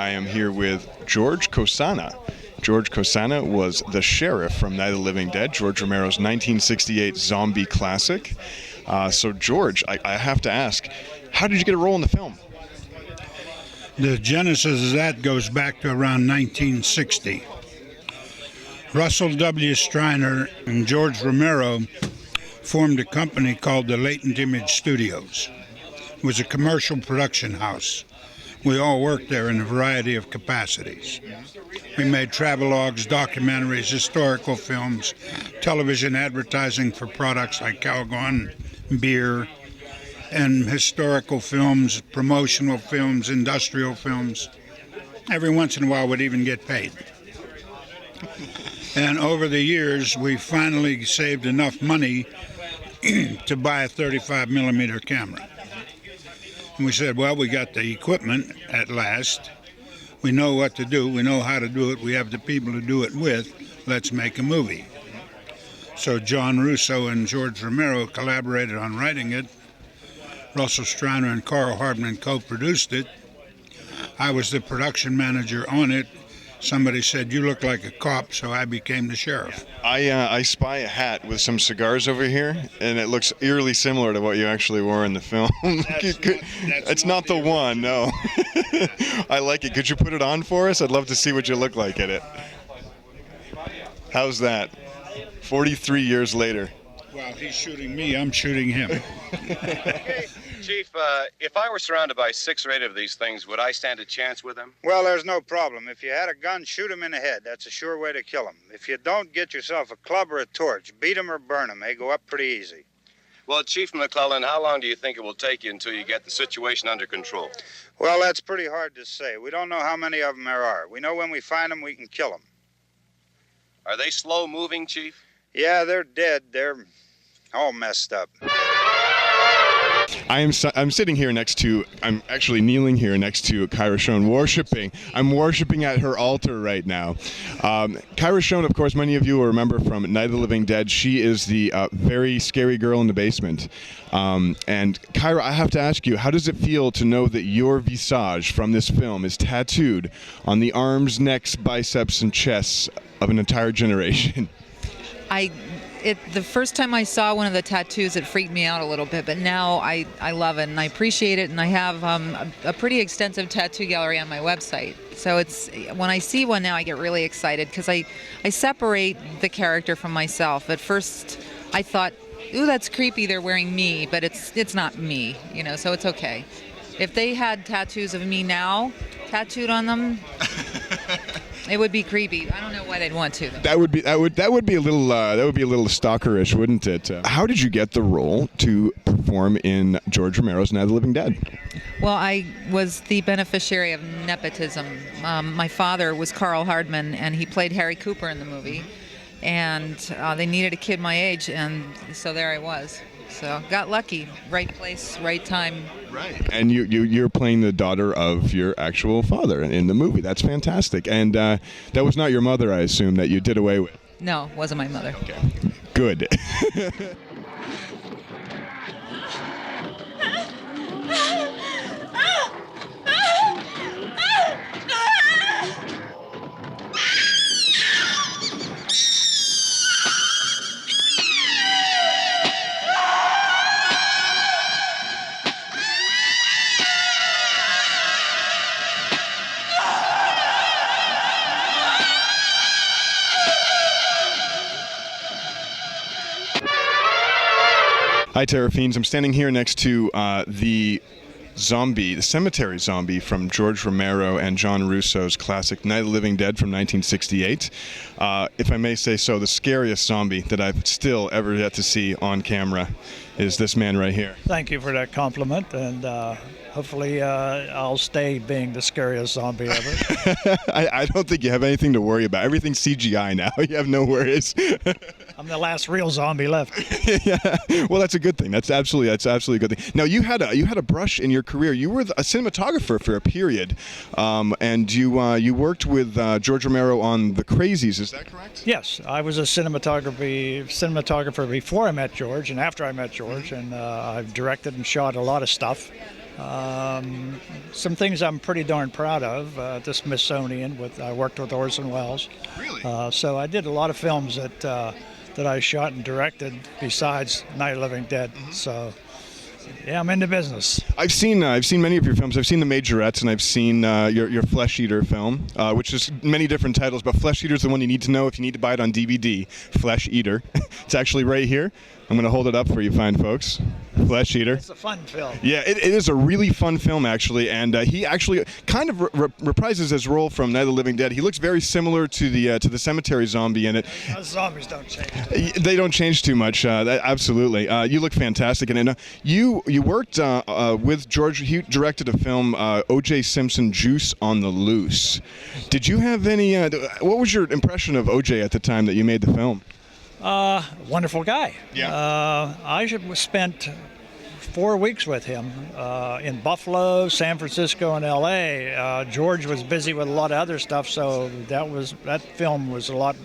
I am here with George Kosana. George Kosana was the sheriff from Night of the Living Dead, George Romero's 1968 zombie classic. So George, I have to ask, how did you get a role in the film? The genesis of that goes back to around 1960. Russell W. Striner and George Romero formed a company called the Latent Image Studios. It was a commercial production house. We all worked there in a variety of capacities. We made travelogues, documentaries, historical films, television advertising for products like Calgon, beer, and historical films, promotional films, industrial films. Every once in a while we'd even get paid. And over the years, we finally saved enough money to buy a 35 millimeter camera. And we said, well, we got the equipment at last. We know what to do. We know how to do it. We have the people to do it with. Let's make a movie. So John Russo and George Romero collaborated on writing it. Russell Striner and Carl Hardman co-produced it. I was the production manager on it. Somebody said, you look like a cop, so I became the sheriff. I spy a hat with some cigars over here, and it looks eerily similar to what you actually wore in the film. It's not the one, no. I like it. Could you put it on for us? I'd love to see what you look like in it. How's that? 43 years later. Well, he's shooting me, I'm shooting him. Okay, Chief, if I were surrounded by 6 or 8 of these things, would I stand a chance with them? Well, there's no problem. If you had a gun, shoot him in the head. That's a sure way to kill him. If you don't, get yourself a club or a torch. Beat him or burn him. They go up pretty easy. Well, Chief McClellan, how long do you think it will take you until you get the situation under control? Well, that's pretty hard to say. We don't know how many of them there are. We know when we find them, we can kill them. Are they slow-moving, Chief? Yeah, they're dead. They're all messed up. I'm sitting here next to, I'm actually kneeling here next to Kyra Schon, worshiping. I'm worshiping at her altar right now. Kyra Schon, of course, many of you will remember from Night of the Living Dead. She is the very scary girl in the basement. And Kyra, I have to ask you, how does it feel to know that your visage from this film is tattooed on the arms, necks, biceps, and chests of an entire generation? The first time I saw one of the tattoos, it freaked me out a little bit, but now I love it and I appreciate it, and I have a pretty extensive tattoo gallery on my website. So it's when I see one now, I get really excited because I separate the character from myself. At first, I thought, ooh, that's creepy, they're wearing me, but it's not me, so it's okay. If they had tattoos of me now tattooed on them, it would be creepy. I don't know why they'd want to. That would be a little stalkerish, wouldn't it? How did you get the role to perform in George Romero's Night of the Living Dead? Well, I was the beneficiary of nepotism. My father was Carl Hardman, and he played Harry Cooper in the movie. And they needed a kid my age, and so there I was. So got lucky. Right place, right time. Right. And you're playing the daughter of your actual father in the movie. That's fantastic. And that was not your mother, I assume, that you did away with? No, it wasn't my mother. Okay. Good. Hi, Terror Fiends. I'm standing here next to the cemetery zombie from George Romero and John Russo's classic Night of the Living Dead from 1968. If I may say so, the scariest zombie that I've still ever yet to see on camera is this man right here. Thank you for that compliment, and hopefully I'll stay being the scariest zombie ever. I don't think you have anything to worry about. Everything's CGI now. You have no worries. I'm the last real zombie left. Yeah. Well, that's a good thing. That's absolutely a good thing. Now, you had a brush in your career. You were a cinematographer for a period, and you worked with George Romero on The Crazies. Is that correct? Yes, I was a cinematographer before I met George and after I met George, and I've directed and shot a lot of stuff. Some things I'm pretty darn proud of. The Smithsonian, I worked with Orson Welles. Really? So I did a lot of films that I shot and directed besides Night of the Living Dead. So yeah, I'm in the business. I've seen many of your films. I've seen The Majorettes, and I've seen your Flesh Eater film, which is many different titles, but Flesh Eater is the one you need to know if you need to buy it on DVD. Flesh Eater. It's actually right here. I'm going to hold it up for you fine folks. Flesh Eater. It's a fun film. Yeah, it is a really fun film, actually, and he actually kind of reprises his role from Night of the Living Dead. He looks very similar to the cemetery zombie in it. Zombies don't change. They don't change too much. Absolutely. You look fantastic, and you worked with George. He directed a film, O.J. Simpson, Juice on the Loose. Did you have any? What was your impression of O.J. at the time that you made the film? Wonderful guy. Yeah. I spent 4 weeks with him in Buffalo, San Francisco, and L.A. George was busy with a lot of other stuff, so that film was a lot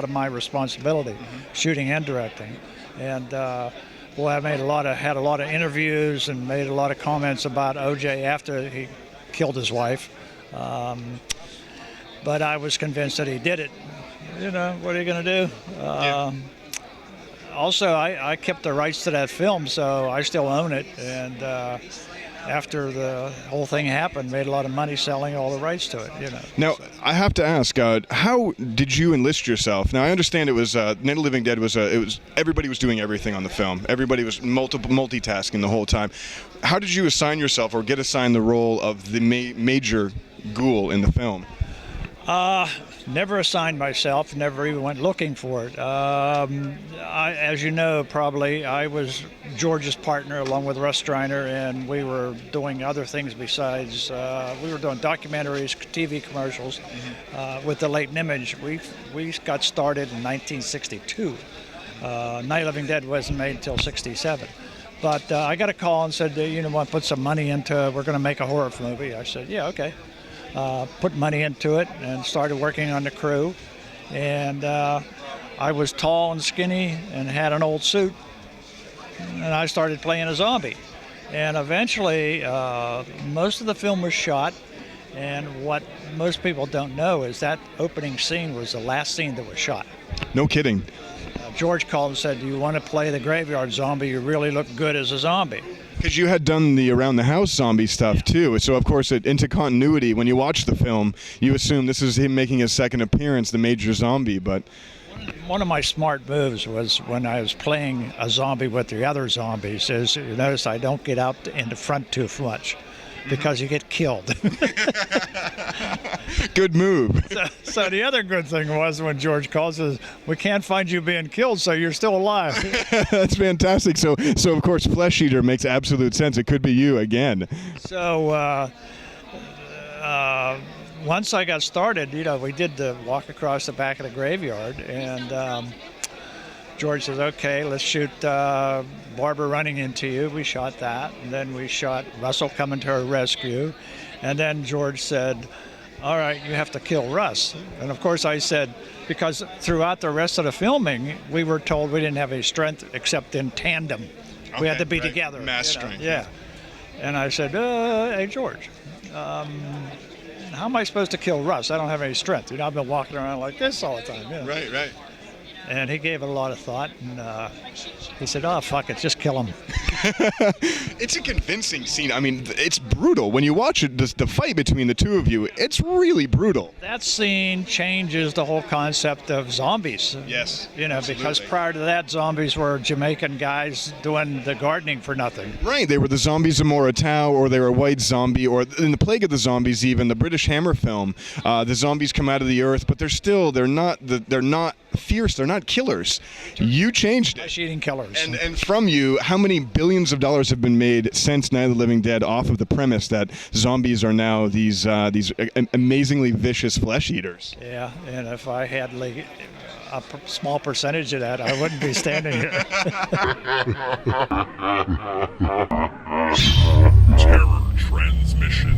of my responsibility, shooting and directing. And boy, I had a lot of interviews and made a lot of comments about O.J. after he killed his wife. But I was convinced that he did it. You know, what are you going to do? Also, I kept the rights to that film, so I still own it. And after the whole thing happened, made a lot of money selling all the rights to it. You know. Now, I have to ask, how did you enlist yourself? Now, I understand it was Night of the Living Dead was everybody was doing everything on the film. Everybody was multitasking the whole time. How did you assign yourself or get assigned the role of the major ghoul in the film? Never assigned myself, never even went looking for it. As you know, probably, I was George's partner along with Russ Streiner, and we were doing other things besides, we were doing documentaries, TV commercials with the late Image. We got started in 1962. Night of the Living Dead wasn't made until 67. But I got a call and said, you know, want to put some money into, we're going to make a horror movie. I said, yeah, okay. Put money into it and started working on the crew. And I was tall and skinny and had an old suit. And I started playing a zombie. And eventually, most of the film was shot. And what most people don't know is that opening scene was the last scene that was shot. No kidding. George called and said, do you want to play the graveyard zombie? You really look good as a zombie. Because you had done the around the house zombie stuff too, so of course into continuity, when you watch the film, you assume this is him making his second appearance, the major zombie. But one of my smart moves was when I was playing a zombie with the other zombies. Is you notice I don't get out in the front too much, because you get killed. Good move. So the other good thing was when George calls us, we can't find you being killed, so you're still alive. That's fantastic. So of course, Flesh Eater makes absolute sense. It could be you again. So once I got started, you know, we did the walk across the back of the graveyard, and George says, okay, let's shoot Barbara running into you. We shot that, and then we shot Russell coming to her rescue, and then George said, all right, you have to kill Russ. And of course I said, because throughout the rest of the filming, we were told we didn't have any strength except in tandem. We had to be together. Mass strength. Yeah. And I said, hey, George, how am I supposed to kill Russ? I don't have any strength. You know, I've been walking around like this all the time. You know? Right. And he gave it a lot of thought, and he said, oh, fuck it, just kill him. It's a convincing scene. I mean, it's brutal. When you watch it, the fight between the two of you, it's really brutal. That scene changes the whole concept of zombies. Yes. You know, absolutely. because prior to that, zombies were Jamaican guys doing the gardening for nothing. Right. They were the zombies of Moratau, or they were a white zombie, or in the Plague of the Zombies, even the British Hammer film, the zombies come out of the earth, but they're not fierce. They're not killers. You changed it. Flesh-eating killers. And from you, how many billions of dollars have been made since Night of the Living Dead off of the premise that zombies are now these amazingly vicious flesh eaters? Yeah, and if I had like a small percentage of that, I wouldn't be standing here. Terror transmission.